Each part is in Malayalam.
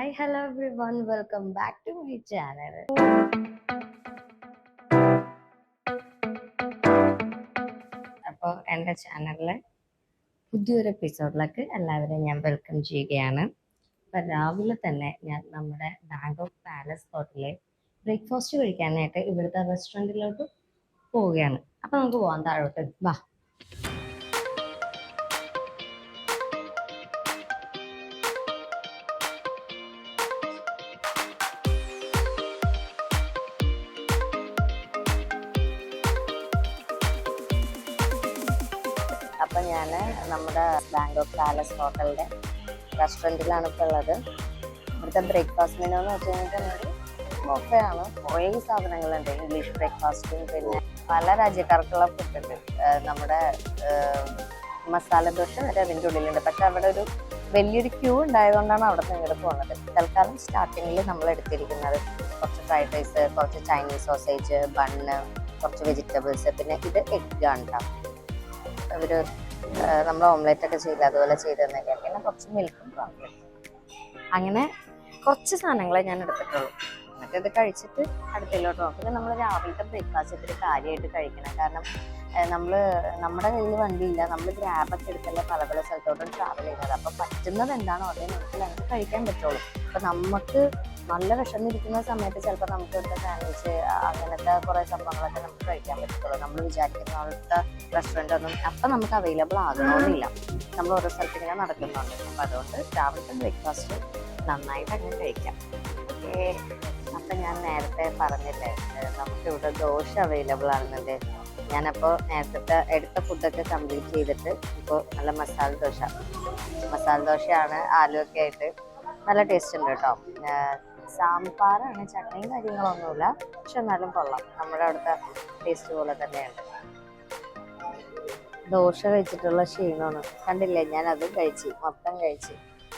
Hi, hello everyone. Welcome back to my channel. അപ്പോൾ എൻ്റെ ചാനലിലെ പുതിയൊരു എപ്പിസോഡിലേക്ക് എല്ലാവരെയും ഞാൻ വെൽക്കം ചെയ്യുകയാണ്. അപ്പം രാവിലെ തന്നെ ഞാൻ നമ്മുടെ ബാങ്കോക്ക് പാലസ് ഹോട്ടലിൽ ബ്രേക്ക്ഫാസ്റ്റ് കഴിക്കാനായിട്ട് ഇവിടുത്തെ റെസ്റ്റോറൻറ്റിലോട്ട് പോവുകയാണ്. അപ്പം നമുക്ക് പോകാം താഴോട്ട് വാ. അപ്പം ഞാൻ നമ്മുടെ ബാങ്കോക്ക് പാലസ് ഹോട്ടലിൻ്റെ റെസ്റ്റോറൻറ്റിലാണ് ഇപ്പോൾ ഉള്ളത്. ഇവിടുത്തെ ബ്രേക്ക്ഫാസ്റ്റ് മെനു എന്ന് വെച്ച് കഴിഞ്ഞിട്ടുണ്ടെങ്കിൽ ബൊഫയാണ്. കുറേ സാധനങ്ങളുണ്ട്. ഇംഗ്ലീഷ് ബ്രേക്ക്ഫാസ്റ്റും പിന്നെ പല രാജ്യക്കാർക്കുള്ള ഫുഡുണ്ട്. നമ്മുടെ മസാല ദോശ വരെ അതിൻ്റെ ഉള്ളിലുണ്ട്. പക്ഷെ അവിടെ ഒരു വലിയൊരു ക്യൂ ഉണ്ടായതുകൊണ്ടാണ് അവിടെ നിന്ന് ഇങ്ങോട്ട് പോകുന്നത്. തൽക്കാലം സ്റ്റാർട്ടിങ്ങിൽ നമ്മൾ എടുത്തിരിക്കുന്നത് കുറച്ച് ഫ്രൈഡ് റൈസ്, കുറച്ച് ചൈനീസ് സോസേജ്, ബണ്ണ്, കുറച്ച് വെജിറ്റബിൾസ്, പിന്നെ ഇത് എഗ്ഗാണ് കേട്ടോ. അവർ നമ്മൾ ഓംലെറ്റ് ഒക്കെ ചെയ്യില്ല അതുപോലെ ചെയ്ത് തന്നേക്കാം. പിന്നെ കുറച്ച് മിൽക്കും ചോക്ലേറ്റ്, അങ്ങനെ കുറച്ച് സാധനങ്ങളെ ഞാൻ എടുത്തിട്ടുള്ളൂ. എന്നിട്ട് ഇത് കഴിച്ചിട്ട് അടുത്തിലോട്ട് പോകും. പിന്നെ നമ്മൾ രാവിലത്തെ ബ്രേക്ക്ഫാസ്റ്റ് ഇത്തിരി കാര്യമായിട്ട് കഴിക്കണം. കാരണം നമ്മുടെ കയ്യിൽ വണ്ടിയില്ല, നമ്മൾ ഗ്രാബൊക്കെ എടുത്തല്ലേ പല പല സ്ഥലത്തോട്ടും ട്രാവൽ ചെയ്യുന്നത്. അപ്പം പറ്റുന്നത് എന്താണോ അതേ നമുക്ക് കഴിക്കാൻ പറ്റുള്ളൂ. അപ്പം നമുക്ക് നല്ല വിഷമിരിക്കുന്ന സമയത്ത് ചിലപ്പോൾ നമുക്ക് ഇവിടുത്തെ സാൻഡ്വിച്ച് അങ്ങനത്തെ കുറേ സംഭവങ്ങളൊക്കെ നമുക്ക് കഴിക്കാൻ പറ്റത്തുള്ളൂ. നമ്മൾ വിചാരിക്കുന്ന പോലത്തെ റെസ്റ്റോറൻ്റ് ഒന്നും അപ്പം നമുക്ക് അവൈലബിൾ ആകണമെന്നില്ല. നമ്മൾ ഓരോ സ്ഥലത്തിങ്ങനെ നടക്കുന്നുണ്ട്. അപ്പം അതുകൊണ്ട് രാവിലത്തെ ബ്രേക്ക്ഫാസ്റ്റ് നന്നായിട്ട് അങ്ങനെ കഴിക്കാം. ഓക്കേ, അപ്പം ഞാൻ നേരത്തെ പറഞ്ഞില്ലേ നമുക്കിവിടെ ദോശ അവൈലബിൾ ആണെന്നുണ്ട്. ഞാനപ്പോൾ നേരത്തെ എടുത്ത ഫുഡൊക്കെ കംപ്ലീറ്റ് ചെയ്തിട്ട് ഇപ്പോൾ നല്ല മസാല ദോശയാണ്. ആലുവൊക്കെ ആയിട്ട് നല്ല ടേസ്റ്റ് ഉണ്ട് കേട്ടോ. സാമ്പാറാണ്, ചട്നിയും കാര്യങ്ങളൊന്നുമില്ല, പക്ഷെ എന്നാലും കൊള്ളാം. നമ്മുടെ അവിടുത്തെ ടേസ്റ്റ് പോലെ തന്നെയുണ്ട്. ദോശ കഴിച്ചിട്ടുള്ള ക്ഷീണമാണ്. കണ്ടില്ലേ, ഞാൻ അതും മൊത്തം കഴിച്ച്.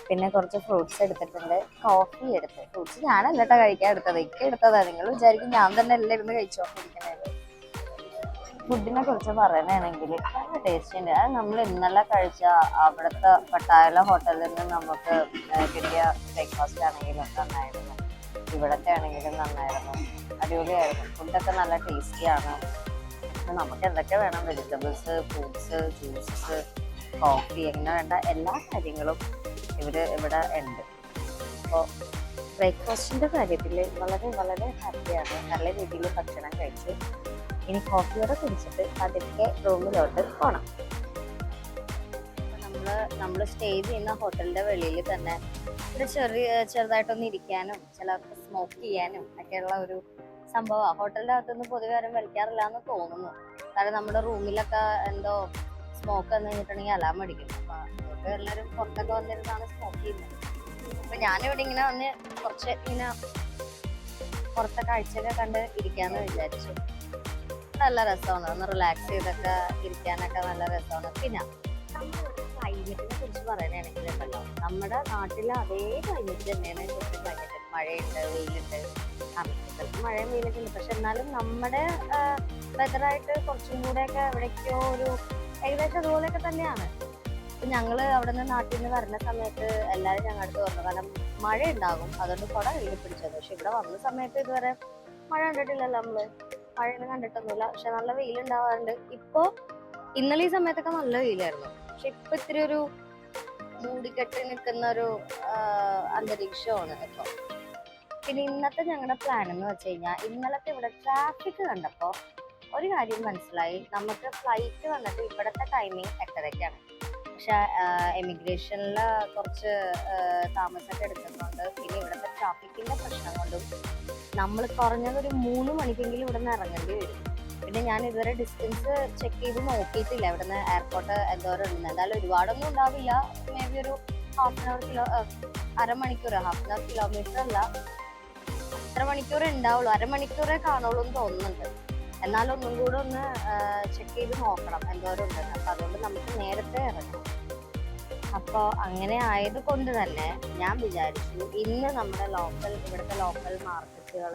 പിന്നെ കുറച്ച് ഫ്രൂട്ട്സ് എടുത്തിട്ടുണ്ട്, കോഫി എടുത്ത്. ഫ്രൂട്ട്സ് ഞാനല്ല കേട്ടോ കഴിക്കാൻ എടുത്തത്, എടുത്തതാണ്. നിങ്ങൾ വിചാരിക്കും ഞാൻ തന്നെ എല്ലാം ഇരുന്ന് കഴിച്ചോണ്ടിരിക്കുന്നത്. ഫുഡിനെ കുറിച്ച് പറയാനാണെങ്കിൽ നല്ല ടേസ്റ്റ് ഉണ്ട്. അത് നമ്മൾ ഇന്നലെ കഴിച്ച അവിടുത്തെ പട്ടായ ഹോട്ടലിൽ നിന്ന് നമുക്ക് കിട്ടിയ ബ്രേക്ക്ഫാസ്റ്റ് ആണെങ്കിലും നന്നായിരുന്നു, ഇവിടത്തെ ആണെങ്കിലും നന്നായിരുന്നു, അടിപൊളിയായിരുന്നു. ഫുഡൊക്കെ നല്ല ടേസ്റ്റിയാണ്. നമുക്ക് എന്തൊക്കെ വേണം, വെജിറ്റബിൾസ്, ഫ്രൂട്ട്സ്, ജ്യൂസസ്, കോഫി, അങ്ങനെ വേണ്ട എല്ലാ കാര്യങ്ങളും ഇവിടെ ഉണ്ട്. അപ്പോൾ ബ്രേക്ക്ഫാസ്റ്റിൻ്റെ കാര്യത്തിൽ വളരെ വളരെ ഹാപ്പിയാണ്. നല്ല രീതിയിൽ ഭക്ഷണം കഴിച്ച് ഇനി കോഫിയോടെ കുടിച്ചിട്ട് പതുക്കെ റൂമിലോട്ട് പോകണം. നമ്മൾ സ്റ്റേ ചെയ്യുന്ന ഹോട്ടലിൻ്റെ വെളിയിൽ തന്നെ ഇവിടെ ചെറുതായിട്ടൊന്ന് ഇരിക്കാനും ചിലർക്ക് സ്മോക്ക് ചെയ്യാനും ഒക്കെയുള്ള ഒരു സംഭവമാണ്. ഹോട്ടലിൻ്റെ അകത്തുനിന്ന് പൊതുവെ ആരും വലിക്കാറില്ല എന്ന് തോന്നുന്നു. കാരണം നമ്മുടെ റൂമിലൊക്കെ എന്തോ സ്മോക്ക് എന്ന് കഴിഞ്ഞിട്ടുണ്ടെങ്കിൽ അലാം അടിക്കും. അപ്പം അതുകൊണ്ട് എല്ലാവരും പുറത്തൊക്കെ വന്നിരുന്നാണ് സ്മോക്ക് ചെയ്യുന്നത്. അപ്പം ഞാനിവിടെ ഇങ്ങനെ വന്ന് കുറച്ച് ഇങ്ങനെ പുറത്തെ കാഴ്ചയൊക്കെ കണ്ട് ഇരിക്കാമെന്ന് വിചാരിച്ചു. നല്ല രസമാണ്, ഒന്ന് റിലാക്സ് ചെയ്തൊക്കെ ഇരിക്കാനൊക്കെ നല്ല രസമാണ്. പിന്നെ നമ്മുടെ ക്ലൈമറ്റിനെ കുറിച്ച് പറയാനാണെങ്കിൽ ഉണ്ടല്ലോ, നമ്മുടെ നാട്ടിലെ അതേ ക്ലൈമറ്റ് തന്നെയാണ് ഇവിടുത്തെ ക്ലൈമറ്റ്. മഴയുണ്ട്, വെയിലുണ്ട്, ചിലപ്പോൾ മഴയും വെയിലൊക്കെ ഉണ്ട്. പക്ഷെ എന്നാലും നമ്മുടെ വെതറായിട്ട് കുറച്ചും കൂടെയൊക്കെ എവിടേക്കോ ഒരു ഏകദേശം അതുപോലെയൊക്കെ തന്നെയാണ്. അപ്പം ഞങ്ങൾ അവിടെ നിന്ന് നാട്ടിൽ നിന്ന് വരുന്ന സമയത്ത് എല്ലാവരും ഞങ്ങളുടെ അടുത്ത് പറഞ്ഞു, കാരണം മഴ ഉണ്ടാകും, അതുകൊണ്ട് കുട കയ്യിൽ പിടിച്ചത്. പക്ഷെ ഇവിടെ വന്ന സമയത്ത് ഇതുവരെ മഴ കണ്ടിട്ടില്ലല്ലോ, മഴയൊന്നും കണ്ടിട്ടൊന്നുമില്ല. പക്ഷെ നല്ല വെയിലുണ്ടാവാറുണ്ട്. ഇപ്പോൾ ഇന്നലെ ഈ സമയത്തൊക്കെ നല്ല വെയിലായിരുന്നു. പക്ഷെ ഇപ്പൊ ഇത്തിരി ഒരു മൂടിക്കെട്ടി നിൽക്കുന്ന ഒരു അന്തരീക്ഷമാണ് ഇപ്പൊ. പിന്നെ ഇന്നത്തെ ഞങ്ങളുടെ പ്ലാൻ എന്ന് വെച്ച് കഴിഞ്ഞാൽ, ഇന്നലത്തെ ഇവിടെ ട്രാഫിക് കണ്ടപ്പോൾ ഒരു കാര്യം മനസ്സിലായി. നമുക്ക് ഫ്ലൈറ്റ് വന്നിട്ട് ഇവിടുത്തെ ടൈമിങ് 8:30-ക്കാണ്. പക്ഷെ എമിഗ്രേഷനിൽ കുറച്ച് താമസമൊക്കെ എടുക്കുന്നുണ്ട്. പിന്നെ ഇവിടുത്തെ ട്രാഫിക്കിന്റെ പ്രശ്നം കൊണ്ടും നമ്മൾ കുറഞ്ഞതൊരു 3 മണിക്കെങ്കിലും ഇവിടെ നിന്ന് ഇറങ്ങേണ്ടി വരും. പിന്നെ ഞാൻ ഇതുവരെ ഡിസ്റ്റൻസ് ചെക്ക് ചെയ്ത് നോക്കിയിട്ടില്ല ഇവിടുന്ന് എയർപോർട്ട് എന്തോരം ഉണ്ടെന്ന്. എന്തായാലും ഒരുപാടൊന്നും ഉണ്ടാവില്ല, മേ ബി ഒരു അരമണിക്കൂർ, ഹാഫ് ആൻ അവർ കിലോമീറ്റർ അല്ല, അത്ര മണിക്കൂറേ ഉണ്ടാവുള്ളൂ, അരമണിക്കൂറേ കാണുള്ളൂ എന്ന് തോന്നുന്നുണ്ട്. എന്നാലും ഒന്നും കൂടെ ഒന്ന് ചെക്ക് ചെയ്ത് നോക്കണം എന്തോരം ഉണ്ടെന്ന്. അപ്പം അതുകൊണ്ട് നമുക്ക് നേരത്തെ ഇറങ്ങണം. അപ്പോൾ അങ്ങനെ ആയത് കൊണ്ട് തന്നെ ഞാൻ വിചാരിച്ചു ഇന്ന് നമ്മുടെ ഇവിടുത്തെ ലോക്കൽ മാർക്കറ്റുകൾ,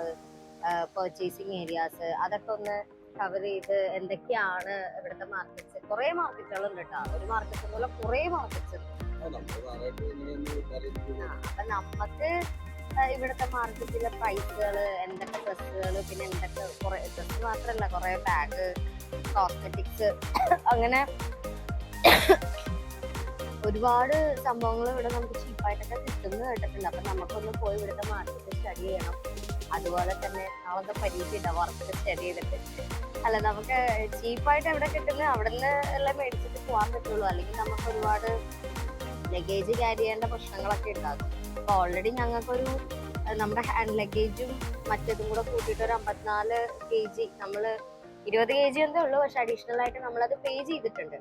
പർച്ചേസിങ് ഏരിയാസ് അതൊക്കെ ഒന്ന് കവർ ചെയ്ത് എന്തൊക്കെയാണ് ഇവിടുത്തെ മാർക്കറ്റ്സ്. കുറേ മാർക്കറ്റുകളുണ്ട് കേട്ടോ, ഒരു മാർക്കറ്റ് പോലെ കുറേ മാർക്കറ്റ്സ് ഉണ്ട്. അപ്പൊ നമ്മക്ക് ഇവിടുത്തെ മാർക്കറ്റിലെ പ്രൈസുകൾ, എന്തൊക്കെ ഡ്രസ്സുകൾ, പിന്നെ എന്തൊക്കെ കുറെ ഡ്രസ്സ് മാത്രല്ല കുറെ ബാഗ്, കോസ്മെറ്റിക്സ്, അങ്ങനെ ഒരുപാട് സംഭവങ്ങൾ ഇവിടെ നമുക്ക് ചീപ്പായിട്ടൊക്കെ കിട്ടുന്നു കേട്ടിട്ടുണ്ട്. അപ്പൊ നമുക്കൊന്ന് പോയി ഇവിടുത്തെ മാർക്കറ്റ് സ്റ്റഡി ചെയ്യണം. അതുപോലെ തന്നെ നാളത്തെ പരീക്ഷ ഇടാം, വർക്ക് സ്റ്റഡി ചെയ്തിട്ട്. അല്ല, നമുക്ക് ചീപ്പായിട്ട് എവിടെ കിട്ടുന്നത് അവിടെ നിന്ന് എല്ലാം മേടിച്ചിട്ട് പോകാൻ പറ്റുള്ളൂ. അല്ലെങ്കിൽ നമുക്ക് ഒരുപാട് ലഗേജ് ക്യാരി ചെയ്യേണ്ട പ്രശ്നങ്ങളൊക്കെ ഉണ്ടാകും. അപ്പൊ ഓൾറെഡി ഞങ്ങൾക്കൊരു നമ്മുടെ ഹാൻഡ് ലഗേജും മറ്റേതും കൂടെ കൂട്ടിയിട്ട് ഒരു 54 kg, നമ്മള് 20 kg എന്തേ ഉള്ളൂ, പക്ഷെ അഡീഷണൽ ആയിട്ട് നമ്മളത് പേ ചെയ്തിട്ടുണ്ട്.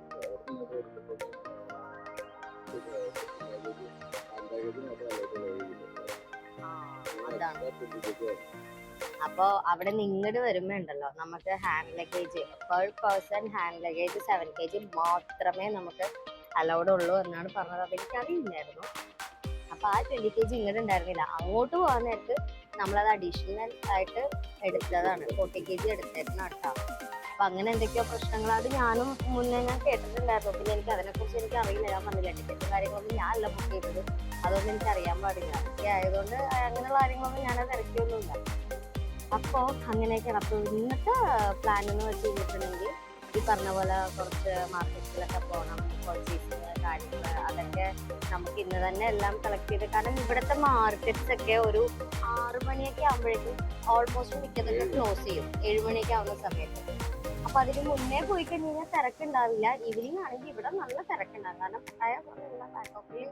അപ്പൊ അവിടെ നിങ്ങട് വരുമ്പോ ഉണ്ടല്ലോ, നമുക്ക് hand luggage per person hand luggage 7 kg മാത്രമേ നമുക്ക് അലൗഡ് ഉള്ളൂ എന്നാണ് പറഞ്ഞത്. അതെനിക്ക് അറിയില്ലായിരുന്നു. അപ്പൊ ആ 20 kg ഇങ്ങോട്ട് ഉണ്ടായിരുന്നില്ല. അങ്ങോട്ട് പോകാൻ നേരത്ത് നമ്മളത് അഡീഷണൽ ആയിട്ട് എടുത്തതാണ്, 40 kg എടുത്തായിരുന്നു കേട്ടോ. അപ്പൊ അങ്ങനെ എന്തൊക്കെയോ പ്രശ്നങ്ങൾ അത് ഞാനും മുന്നേ ഞാൻ കേട്ടിട്ടുണ്ടായിരുന്നു. പിന്നെ എനിക്ക് അതിനെക്കുറിച്ച് എനിക്ക് അറിയില്ല. ഞാൻ പറഞ്ഞില്ല, ടിക്കറ്റും കാര്യങ്ങളൊന്നും ഞാനല്ല ബുക്ക് ചെയ്തത്, അതുകൊണ്ട് എനിക്ക് അറിയാൻ പാടില്ല. ഒക്കെ ആയതുകൊണ്ട് അങ്ങനെയുള്ള കാര്യങ്ങളൊന്നും ഞാനത് തിരക്കിയൊന്നുമില്ല. അപ്പോ അങ്ങനെയൊക്കെയാണ്. അപ്പൊ ഇന്നത്തെ പ്ലാൻ എന്ന് വെച്ച് കഴിഞ്ഞിട്ടുണ്ടെങ്കിൽ ഈ പറഞ്ഞ പോലെ കുറച്ച് മാർക്കറ്റിലൊക്കെ പോകണം, പർച്ചേസിങ് കാര്യങ്ങൾ, അതൊക്കെ നമുക്ക് ഇന്ന് തന്നെ എല്ലാം കളക്ട് ചെയ്ത്. കാരണം ഇവിടുത്തെ മാർക്കറ്റ്സ് ഒക്കെ ഒരു 6 മണിയൊക്കെ ആകുമ്പോഴേക്കും ഓൾമോസ്റ്റ് മിക്കതൊക്കെ ക്ലോസ് ചെയ്യും, 7 മണിയൊക്കെ ആവുന്ന സമയത്ത്. അപ്പൊ അതിന് മുന്നേ പോയി കഴിഞ്ഞ് കഴിഞ്ഞാൽ തിരക്കുണ്ടാവില്ല. ഈവനിങ് ആണെങ്കിൽ ഇവിടെ നല്ല തിരക്കുണ്ടാകും. കാരണം പട്ടായ പോലുള്ള ബാങ്കോക്കിൽ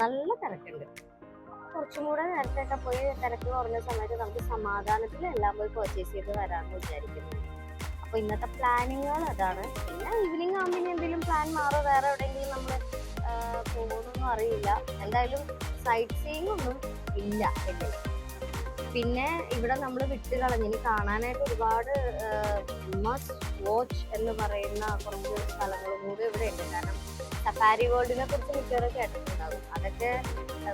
നല്ല തിരക്കുണ്ട്. കുറച്ചും കൂടെ നേരത്തെയൊക്കെ പോയി തിരക്ക് കുറഞ്ഞ സമയത്ത് നമുക്ക് സമാധാനത്തിൽ എല്ലാം പോയി പർച്ചേസ് ചെയ്ത് വരാമെന്ന് വിചാരിക്കുന്നു. അപ്പൊ ഇന്നത്തെ പ്ലാനിങ്ങുകൾ അതാണ്. പിന്നെ ഈവനിങ് ആകുമ്പോൾ ഇനി എന്തെങ്കിലും പ്ലാൻ മാറോ, വേറെ എവിടെയെങ്കിലും നമ്മൾ പോകുന്നൊന്നും അറിയില്ല. എന്തായാലും സൈറ്റ് സീയിങ് ഒന്നും ഇല്ല എന്റെ. പിന്നെ ഇവിടെ നമ്മൾ വിട്ട് കളഞ്ഞ് ഇനി കാണാനായിട്ട് ഒരുപാട് മസ്റ്റ് വാച്ച് എന്ന് പറയുന്ന കുറച്ച് സ്ഥലങ്ങളും കൂടി ഇവിടെ ഉണ്ട്. കാരണം സഫാരി വേൾഡിനെ കുറിച്ച് മിക്കവരും കേട്ടിട്ടുണ്ടാകും. അതൊക്കെ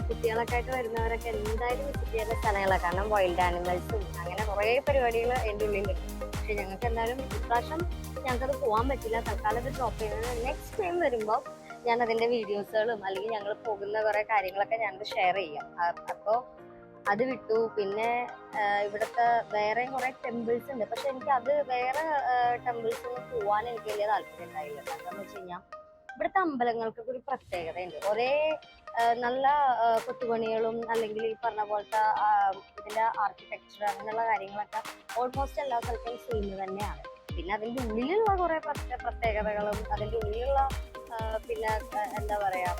കുട്ടികളൊക്കെ ആയിട്ട് വരുന്നവരൊക്കെ എന്തായാലും വിസിറ്റ് ചെയ്യുന്ന സ്ഥലങ്ങളാണ്. കാരണം വൈൽഡ് ആനിമൽസും അങ്ങനെ കുറേ പരിപാടികൾ എൻ്റെ ഉള്ളിലുണ്ട്. പക്ഷെ ഞങ്ങൾക്ക് എന്തായാലും ഇപ്രാവശ്യം ഞങ്ങൾക്കത് പോകാൻ പറ്റില്ല. തൽക്കാലം ഇത് ഡ്രോപ്പ് ചെയ്യുന്നത്. നെക്സ്റ്റ് ടൈം വരുമ്പോൾ ഞാൻ അതിൻ്റെ വീഡിയോസുകളും അല്ലെങ്കിൽ ഞങ്ങൾ പോകുന്ന കുറേ കാര്യങ്ങളൊക്കെ ഞാനത് ഷെയർ ചെയ്യാം. അപ്പോൾ അത് വിട്ടു. പിന്നെ ഇവിടുത്തെ വേറെ കുറെ ടെമ്പിൾസ് ഉണ്ട്. പക്ഷെ എനിക്ക് അത് വേറെ ടെമ്പിൾസ് ഒന്നും പോകാൻ എനിക്ക് വലിയ താല്പര്യം ഉണ്ടായില്ല. എന്താണെന്ന് വെച്ച് കഴിഞ്ഞാൽ ഇവിടുത്തെ അമ്പലങ്ങൾക്കൊക്കെ ഒരു പ്രത്യേകതയുണ്ട്. ഒരേ നല്ല കൊത്തുപണികളും അല്ലെങ്കിൽ ഈ പറഞ്ഞ പോലത്തെ ഇതിന്റെ ആർക്കിടെക്ചർ അങ്ങനെയുള്ള കാര്യങ്ങളൊക്കെ ഓൾമോസ്റ്റ് എല്ലാ സ്ഥലത്തും സെയിം തന്നെയാണ്. പിന്നെ അതിൻ്റെ ഉള്ളിലുള്ള കുറെ പ്രത്യേകതകളും അതിൻ്റെ ഉള്ളിലുള്ള പിന്നെ എന്താ പറയാ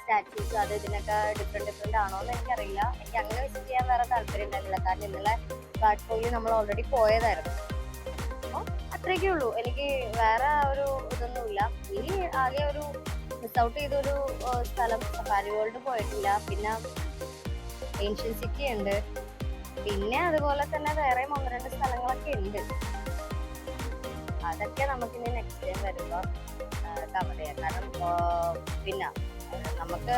സ്റ്റാച്യൂസ് അത് ഇതിനൊക്കെ ഡിഫറെന്റ് ആണോ എന്ന് എനിക്കറിയില്ല. എനിക്ക് അങ്ങനെ വിസിറ്റ് ചെയ്യാൻ വേറെ താല്പര്യം ഉണ്ടായിരുന്നില്ല. കാരണം ഇന്നലെ കാട്ട്പോയിൽ നമ്മൾ ഓൾറെഡി പോയതായിരുന്നു. അപ്പോൾ അത്രയൊക്കെ ഉള്ളൂ. എനിക്ക് വേറെ ഒരു ഇതൊന്നുമില്ല. ഇനി ആകെ ഒരു മിസ് ഔട്ട് ചെയ്തൊരു സ്ഥലം സഫാരി വേൾഡ് പോയിട്ടില്ല. പിന്നെ ഏൻഷ്യൻ സിറ്റി ഉണ്ട്. പിന്നെ അതുപോലെ തന്നെ വേറെ 1-2 സ്ഥലങ്ങളൊക്കെ ഉണ്ട്. അതൊക്കെ നമുക്കിനി നെക്സ്റ്റ് ടൈം വരുമ്പോൾ കവർ ചെയ്യാം. കാരണം പിന്നെ നമുക്ക്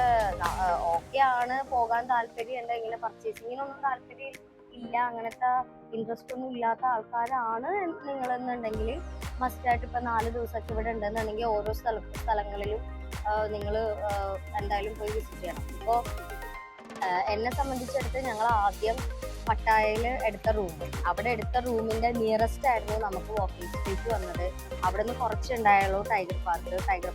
ഓക്കെ ആണ്, പോകാൻ താല്പര്യം ഉണ്ട്. ഇങ്ങനെ പർച്ചേസിങ്ങിനൊന്നും താല്പര്യം ഇല്ല, അങ്ങനത്തെ ഇൻട്രസ്റ്റ് ഒന്നും ഇല്ലാത്ത ആൾക്കാരാണ് നിങ്ങളെന്നുണ്ടെങ്കിൽ മസ്റ്റായിട്ട് ഇപ്പം 4 ദിവസമൊക്കെ ഇവിടെ ഉണ്ടെന്നുണ്ടെങ്കിൽ ഓരോ സ്ഥലങ്ങളിലും നിങ്ങൾ എന്തായാലും പോയി വിസിറ്റ് ചെയ്യണം. ഇപ്പോൾ എന്നെ സംബന്ധിച്ചെടുത്ത് ഞങ്ങൾ ആദ്യം പട്ടായയിൽ എടുത്ത അവിടെ എടുത്ത റൂമിന്റെ നിയറസ്റ്റ് ആയിരുന്നു നമുക്ക് വാക്കിംഗ് സ്ട്രീറ്റ് വന്നത്. അവിടെ നിന്ന് കുറച്ചുണ്ടായുള്ളൂ ടൈഗർ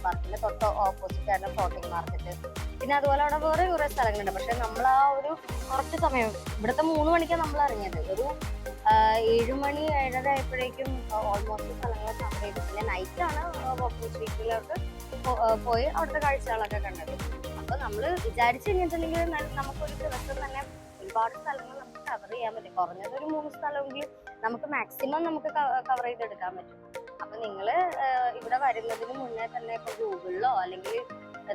പാർക്കിന്റെ തൊട്ട് ഓപ്പോസിറ്റ് ആയിരുന്നു ഫ്ലോട്ടിംഗ് മാർക്കറ്റ്. പിന്നെ അതുപോലെ അവിടെ വേറെ കുറെ സ്ഥലങ്ങളുണ്ട്. പക്ഷെ നമ്മൾ ആ ഒരു കുറച്ച് സമയം ഇവിടുത്തെ 3 മണിക്കാണ് നമ്മൾ ഇറങ്ങിയത്. ഒരു 7 മണി 7:30 ആയപ്പോഴേക്കും ഓൾമോസ്റ്റ് സ്ഥലങ്ങൾ കവർ ചെയ്തു. പിന്നെ നൈറ്റാണ് വാക്കിംഗ് സ്ട്രീറ്റിലോട്ട് പോയി അവിടുത്തെ കാഴ്ചകളൊക്കെ കണ്ടത്. അപ്പൊ നമ്മൾ വിചാരിച്ചു കഴിഞ്ഞിട്ടുണ്ടെങ്കിൽ നമുക്കൊരു ദിവസം തന്നെ ഒരുപാട് സ്ഥലങ്ങൾ നമുക്ക് കവർ ചെയ്യാൻ പറ്റും. കുറഞ്ഞത് ഒരു 3 സ്ഥലമെങ്കിലും നമുക്ക് മാക്സിമം നമുക്ക് കവർ ചെയ്തെടുക്കാൻ പറ്റും. അപ്പൊ നിങ്ങൾ ഇവിടെ വരുന്നതിന് മുന്നേ തന്നെ ഇപ്പൊ ഗൂഗിളിലോ അല്ലെങ്കിൽ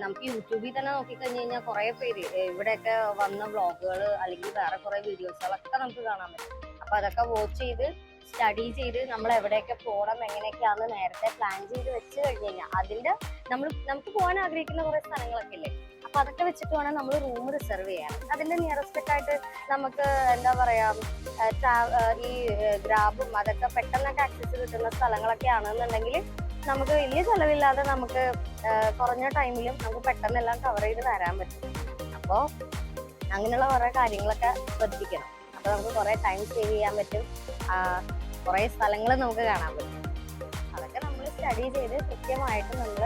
നമുക്ക് യൂട്യൂബിൽ തന്നെ നോക്കിക്കഴിഞ്ഞ് കഴിഞ്ഞാൽ കുറെ പേര് ഇവിടെയൊക്കെ വന്ന വ്ളോഗുകൾ അല്ലെങ്കിൽ വേറെ കുറെ വീഡിയോസുകളൊക്കെ നമുക്ക് കാണാൻ പറ്റും. അപ്പൊ അതൊക്കെ വാച്ച് ചെയ്ത് സ്റ്റഡി ചെയ്ത് നമ്മൾ എവിടെയൊക്കെ പോകണം എങ്ങനെയൊക്കെയാണെന്ന് നേരത്തെ പ്ലാൻ ചെയ്ത് വെച്ച് കഴിഞ്ഞ് കഴിഞ്ഞാൽ അതിന്റെ നമുക്ക് പോകാൻ ആഗ്രഹിക്കുന്ന കുറെ സ്ഥലങ്ങളൊക്കെ ഇല്ലേ, അപ്പൊ അതൊക്കെ വെച്ചിട്ട് വേണം നമ്മൾ റൂം റിസർവ് ചെയ്യാൻ. അതിന്റെ നിയറസ്റ്റ് ആയിട്ട് നമുക്ക് എന്താ പറയാ ഈ ഗ്രാബും അതൊക്കെ പെട്ടെന്നൊക്കെ ആക്സസ് കിട്ടുന്ന സ്ഥലങ്ങളൊക്കെ ആണെന്നുണ്ടെങ്കിൽ നമുക്ക് വലിയ ചെലവില്ലാതെ നമുക്ക് കുറഞ്ഞ ടൈമിലും നമുക്ക് പെട്ടെന്ന് എല്ലാം കവർ ചെയ്ത് തരാൻ പറ്റും. അപ്പോൾ അങ്ങനെയുള്ള കുറേ കാര്യങ്ങളൊക്കെ ശ്രദ്ധിക്കണം. അപ്പോൾ നമുക്ക് കുറേ ടൈം സേവ് ചെയ്യാൻ പറ്റും, കുറേ സ്ഥലങ്ങൾ നമുക്ക് കാണാൻ പറ്റും. അതൊക്കെ നമ്മൾ സ്റ്റഡി ചെയ്ത് കൃത്യമായിട്ട് നമ്മൾ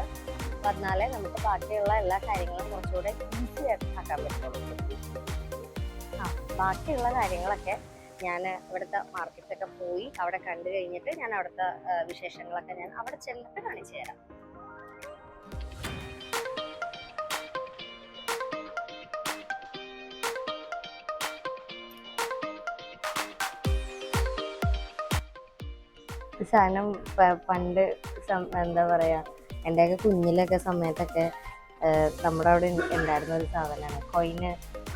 വന്നാലേ നമുക്ക് ബാക്കിയുള്ള എല്ലാ കാര്യങ്ങളും കുറച്ചുകൂടെ ഈസി ആയിട്ട് ആക്കാൻ പറ്റുള്ളൂ. ബാക്കിയുള്ള കാര്യങ്ങളൊക്കെ ഞാൻ ഇവിടുത്തെ മാർക്കറ്റൊക്കെ പോയി അവിടെ കണ്ടു കഴിഞ്ഞിട്ട് ഞാൻ അവിടുത്തെ വിശേഷങ്ങളൊക്കെ ഞാൻ അവിടെ ചെന്നിട്ട് കാണിച്ചു തരാം. സാധനം പണ്ട് എന്താ പറയാ, എൻ്റെയൊക്കെ കുഞ്ഞിലൊക്കെ സമയത്തൊക്കെ നമ്മുടെ അവിടെ ഉണ്ടായിരുന്ന ഒരു സാധനമാണ്. കോയിന്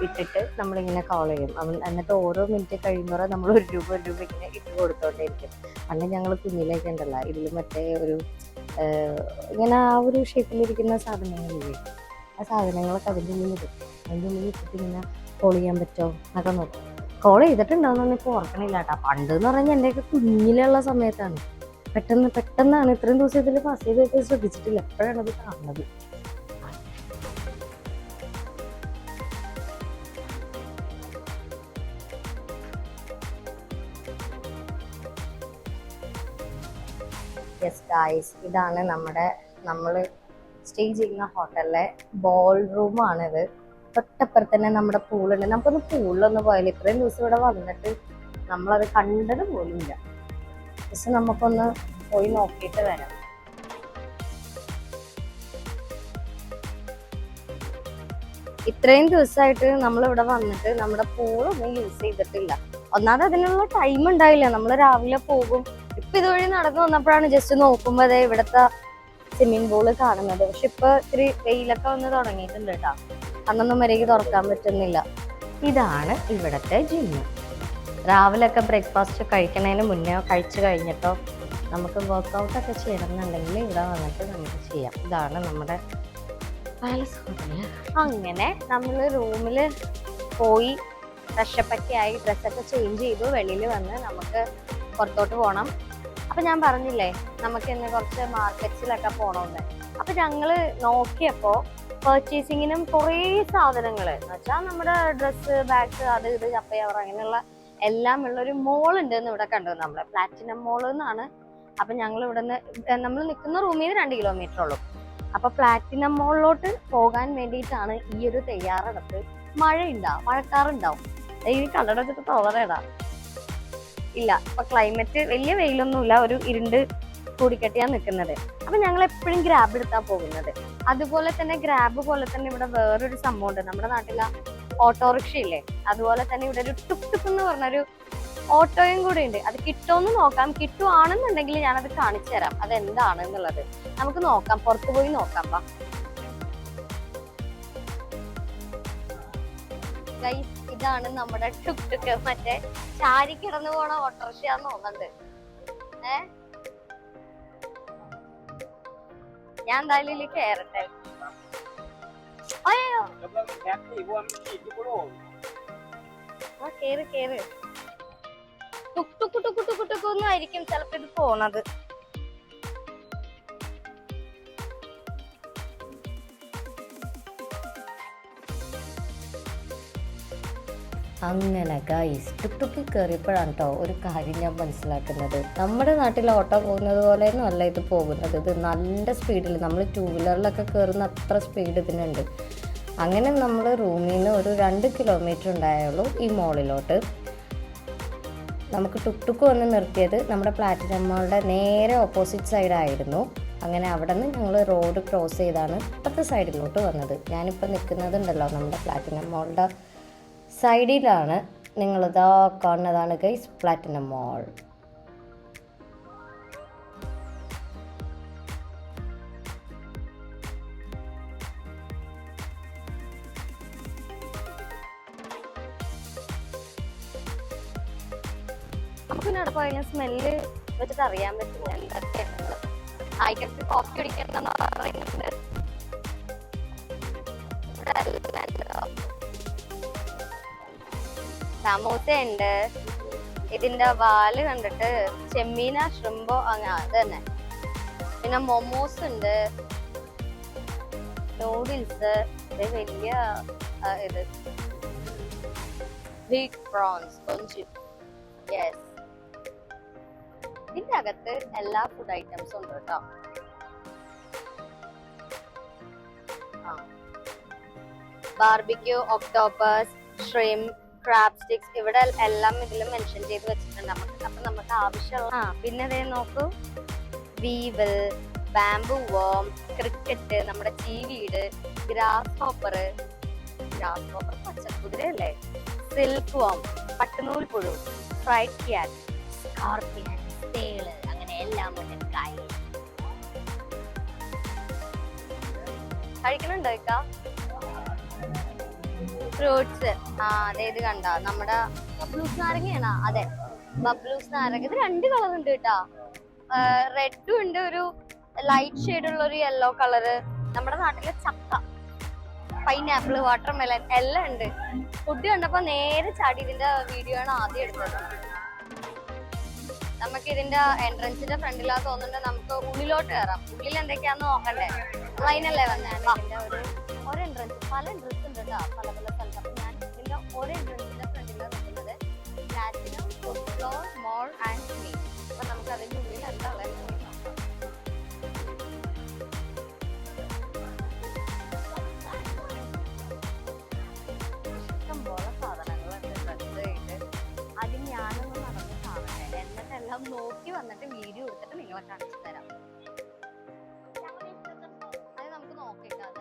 ഇട്ടിട്ട് നമ്മളിങ്ങനെ കോൾ ചെയ്യും. എന്നിട്ട് ഓരോ മിനിറ്റ് കഴിയുമ്പോൾ നമ്മൾ ഒരു രൂപ ഇങ്ങനെ ഇട്ട് കൊടുത്തോണ്ടിരിക്കും. പണ്ട് ഞങ്ങൾ കുഞ്ഞിലേക്ക് ഉണ്ടല്ലോ, ഇതിൽ മറ്റേ ഒരു ഇങ്ങനെ ആ ഒരു ഷേപ്പിലിരിക്കുന്ന സാധനങ്ങളില്ലേ, ആ സാധനങ്ങളൊക്കെ അതിൻ്റെ ഉള്ളിൽ ഇട്ടിട്ട് ഇങ്ങനെ കോൾ ചെയ്യാൻ പറ്റുമോ എന്നൊക്കെ നോക്കും. കോൾ ചെയ്തിട്ടുണ്ടോയെന്നൊന്നും ഇപ്പോൾ ഓർക്കണില്ല കേട്ടോ. പണ്ട് എന്ന് പറഞ്ഞാൽ എൻ്റെയൊക്കെ കുഞ്ഞിലുള്ള സമയത്താണ്. പെട്ടെന്നാണ് ഇത്രയും ദിവസം ഇതിൽ പാസ് ചെയ്തൊക്കെ ശ്രദ്ധിച്ചിട്ടില്ല. എപ്പോഴാണ് അത് കാണുന്നത്. യെസ് ഗായ്സ്, ഇതാണ് നമ്മൾ സ്റ്റേ ചെയ്യുന്ന ഹോട്ടലിലെ ബോൾ റൂമാണിത്. തൊട്ടപ്പുറത്ത് തന്നെ നമ്മുടെ പൂളുണ്ട്. നമുക്കൊന്ന് പൂളിലൊന്ന് പോയാലും ഇത്രയും ദിവസം ഇവിടെ വന്നിട്ട് നമ്മളത് കണ്ടത് പോലും ഇല്ല. പക്ഷെ നമുക്കൊന്ന് പോയി നോക്കിയിട്ട് വരാം. ഇത്രയും ദിവസമായിട്ട് നമ്മളിവിടെ വന്നിട്ട് നമ്മുടെ പൂളൊന്നും യൂസ് ചെയ്തിട്ടില്ല. ഒന്നാമത് അതിനുള്ള ടൈം ഉണ്ടായില്ല. നമ്മൾ രാവിലെ പോകും. ഇപ്പൊ ഇതുവഴി നടന്നു വന്നപ്പോഴാണ് ജസ്റ്റ് നോക്കുമ്പോ അതെ ഇവിടുത്തെ സ്വിമ്മിംഗ് പൂള് കാണുന്നത്. പക്ഷെ ഇപ്പൊ ഇത്തിരി വെയിലൊക്കെ വന്ന് തുടങ്ങിയിട്ടുണ്ട് കേട്ടോ. അന്നൊന്നും വരേക്ക് തുറക്കാൻ പറ്റുന്നില്ല. ഇതാണ് ഇവിടുത്തെ ജിമ്മ്. രാവിലെയൊക്കെ ബ്രേക്ക്ഫാസ്റ്റ് കഴിക്കണതിന് മുന്നേ കഴിച്ചു കഴിഞ്ഞിട്ടോ നമുക്ക് വർക്കൗട്ടൊക്കെ ചെയ്യണമെന്നുണ്ടെങ്കിൽ ഇവിടെ വന്നിട്ട് നമുക്ക് ചെയ്യാം. ഇതാണ് നമ്മുടെ പാലസ് ഹോട്ടല്. അങ്ങനെ നമ്മൾ റൂമിൽ പോയി ഫ്രഷപ്പൊക്കെ ആയി ഡ്രസ്സൊക്കെ ചേഞ്ച് ചെയ്തു വെളിയിൽ വന്ന് നമുക്ക് പുറത്തോട്ട് പോകണം. അപ്പം ഞാൻ പറഞ്ഞില്ലേ നമുക്ക് ഇന്ന് കുറച്ച് മാർക്കറ്റ്സിലൊക്കെ പോകണമെന്ന്. അപ്പം ഞങ്ങൾ നോക്കിയപ്പോൾ പർച്ചേസിങ്ങിനും കുറേ സാധനങ്ങൾ എന്ന് വെച്ചാൽ നമ്മുടെ ഡ്രസ്സ്, ബാഗ്സ്, അത് ഇത് ചപ്പയവർ അങ്ങനെയുള്ള എല്ലാം ഉള്ളൊരു മോൾ ഉണ്ട് എന്ന് ഇവിടെ കണ്ടു. നമ്മൾ പ്ലാറ്റിനം മോൾ എന്നാണ്. അപ്പം ഞങ്ങൾ ഇവിടെ നിന്ന് നമ്മൾ നിൽക്കുന്ന റൂമിൽ നിന്ന് 2 കിലോമീറ്റർ ഉള്ളൂ. അപ്പം പ്ലാറ്റിനം മോളിലോട്ട് പോകാൻ വേണ്ടിയിട്ടാണ് ഈ ഒരു തയ്യാറെടുപ്പ്. മഴക്കാറുണ്ടാവും. ഈ കല്ലടച്ചിട്ട് തോന്നണേടാ ഇല്ല. ഇപ്പൊ ക്ലൈമറ്റ് വലിയ വെയിലൊന്നുമില്ല, ഒരു ഇരുണ്ട് കൂടിക്കെട്ടിയാണ് നിൽക്കുന്നത്. അപ്പൊ ഞങ്ങൾ എപ്പോഴും ഗ്രാബ് എടുത്താ പോകുന്നത്. അതുപോലെ തന്നെ ഗ്രാബ് പോലെ തന്നെ ഇവിടെ വേറൊരു സംഭവം ഉണ്ട്. നമ്മുടെ നാട്ടിലെ ഓട്ടോറിക്ഷ ഇല്ലേ, അതുപോലെ തന്നെ ഇവിടെ ഒരു ടുക് ടുക് എന്ന് പറഞ്ഞൊരു ഓട്ടോയും കൂടെ ഉണ്ട്. അത് കിട്ടുമെന്ന് നോക്കാം. കിട്ടുവാണെന്നുണ്ടെങ്കിൽ ഞാനത് കാണിച്ചു തരാം അതെന്താണെന്നുള്ളത്. നമുക്ക് നോക്കാം, പുറത്തു പോയി നോക്കാം. ഇതാണ് നമ്മുടെ ടുക് ടുക്. മറ്റേ ചാരി കിടന്നു പോണ ഓട്ടോറിക്ഷയാന്ന് തോന്നുന്നുണ്ട്. ഞാൻ എന്തായാലും ഇതിൽ കേറട്ടെ. അയ്യോ കേറ്. Tuk tuk tuk tuk tuk ഒന്നും ആയിരിക്കും ചിലപ്പോ ഇത് പോണത്. അങ്ങനെ ഗൈസ് ടുക് ടുക്കിൽ കയറിയപ്പോഴാണ് കേട്ടോ ഒരു കാര്യം ഞാൻ മനസ്സിലാക്കുന്നത്. നമ്മുടെ നാട്ടിൽ ഓട്ടോ പോകുന്നത് പോലെയൊന്നും അല്ല ഇത് പോകുന്നത്. ഇത് നല്ല സ്പീഡിൽ, നമ്മൾ 2 വീലറിലൊക്കെ കയറുന്ന അത്ര സ്പീഡ് ഇതിനുണ്ട്. അങ്ങനെ നമ്മൾ റൂമിൽ നിന്ന് ഒരു 2 കിലോമീറ്റർ ഉണ്ടായുള്ളൂ ഈ മോളിലോട്ട്. നമുക്ക് ടുക് ടുക്ക് വന്ന് നിർത്തിയത് നമ്മുടെ പ്ലാറ്റിനം മോളുടെ നേരെ ഓപ്പോസിറ്റ് സൈഡായിരുന്നു. അങ്ങനെ അവിടെ നിന്ന് ഞങ്ങൾ റോഡ് ക്രോസ് ചെയ്താണ് ഇപ്പുറത്തെ സൈഡിലോട്ട് വന്നത്. ഞാനിപ്പോൾ നിൽക്കുന്നതുണ്ടല്ലോ നമ്മുടെ പ്ലാറ്റിനം മോളുടെ സൈഡിലാണ്. നിങ്ങളിതാ കാണുന്നതാണ് ഗൈസ് പ്ലാറ്റിനം മോൾ. നമുക്ക് ഇവിടെ പോയാലും സ്മെല്ല് വെച്ചിട്ട് അറിയാൻ പറ്റില്ല എന്തൊക്കെയാണ്. ആയിക്കോട്ടെ കോഫി കുടിക്കണമെന്ന് പറയുന്നുണ്ട്. സമൂസ ഉണ്ട്. ഇതിന്റെ വാല് കണ്ടിട്ട് ചെമ്മീന, ഷ്രിംബോ അങ്ങനെ അത് തന്നെ. പിന്നെ മൊമോസ് ഉണ്ട്, നൂഡിൽസ്, വലിയ ഇത് ബിഗ് പ്രോൺസ് കൊഞ്ച്. യെസ്, ഇതിന്റെ അകത്ത് എല്ലാ ഫുഡ് ഐറ്റംസും ഉണ്ട് കേട്ടോ. Barbecue, octopus, shrimp, crab sticks, ഇവിടെ എല്ലാം ഇതിൽ മെൻഷൻ ചെയ്ത് വെച്ചിട്ടുണ്ട് നമുക്ക്. അപ്പൊ നമുക്ക് ആവശ്യമുള്ള പിന്നെ ദേ നോക്കൂ, വീവൽ, ബാംബു വേം, ക്രിക്കറ്റ്, നമ്മുടെ ചീവീട്, ഗ്രാസ് ഹോപ്പർ പച്ചക്കുതിരയല്ലേ, സിൽക്ക് വേം, പട്ടുനൂൽ പുഴു, ഫ്രൈഡ് ക്യാറ്റ്, സ്കോർപ്പിയൻ, തേള്, അങ്ങനെ എല്ലാം ഉണ്ട്. കഴിക്കണുണ്ടോ ഇക്ക? ഫ്രൂട്ട്സ് അതെ, ഇത് കണ്ട നമ്മുടെ ബബ്ലൂസ് നാരങ്ങയാണോ? അതെ, ബബ്ലൂസ് നാരങ്ങ. ഇത് 2 കളർ ഉണ്ട് കേട്ടാ, റെഡും ഉണ്ട്, ഒരു ലൈറ്റ് ഷെയ്ഡ് ഉള്ള ഒരു യെല്ലോ കളറ്. നമ്മുടെ നാട്ടിലെ ചക്ക, പൈനാപ്പിള്, വാട്ടർമെലൻ എല്ലാം ഉണ്ട്. ഫുഡ് കണ്ടപ്പോ നേരെ ചാടി ഇതിന്റെ വീഡിയോ ആണ് ആദ്യം എടുത്തത്. നമുക്ക് ഇതിന്റെ എൻട്രൻസിന്റെ ഫ്രണ്ടിലാ തോന്നുന്നുണ്ട്, നമുക്ക് ഉള്ളിലോട്ട് കയറാം. ഉള്ളിൽ എന്തൊക്കെയാന്ന് നോക്കണ്ടേ, അതിനല്ലേ വന്നേ. ഒരു എൻട്രൻസ്, പല എൻട്രൻസ് ഉണ്ട് കേട്ടോ, പല പല സ്ഥലത്ത്. അപ്പൊ ഞാൻ ഇതിന്റെ ഒരു എൻട്രൻസിന്റെ ഫ്രണ്ടിലാണ് നിൽക്കുന്നത്, platinum food floor mall and സ്മീ. അപ്പൊ നമുക്ക് അതിന്റെ ഉള്ളിൽ എന്താ ഉള്ളത് നോക്കാം. ഇഷ്ടംപോലെ സാധനങ്ങളുണ്ട്, ഡ്രസ്സ്. അത് ഞാനൊന്ന് നടന്ന് കാണട്ടെ, എന്നിട്ടെല്ലാം നോക്കി വന്നിട്ട് വീഡിയോ എടുത്തിട്ട് നിങ്ങളെ കാണിച്ചു തരാം. അത് നമുക്ക് നോക്കിക്കാം.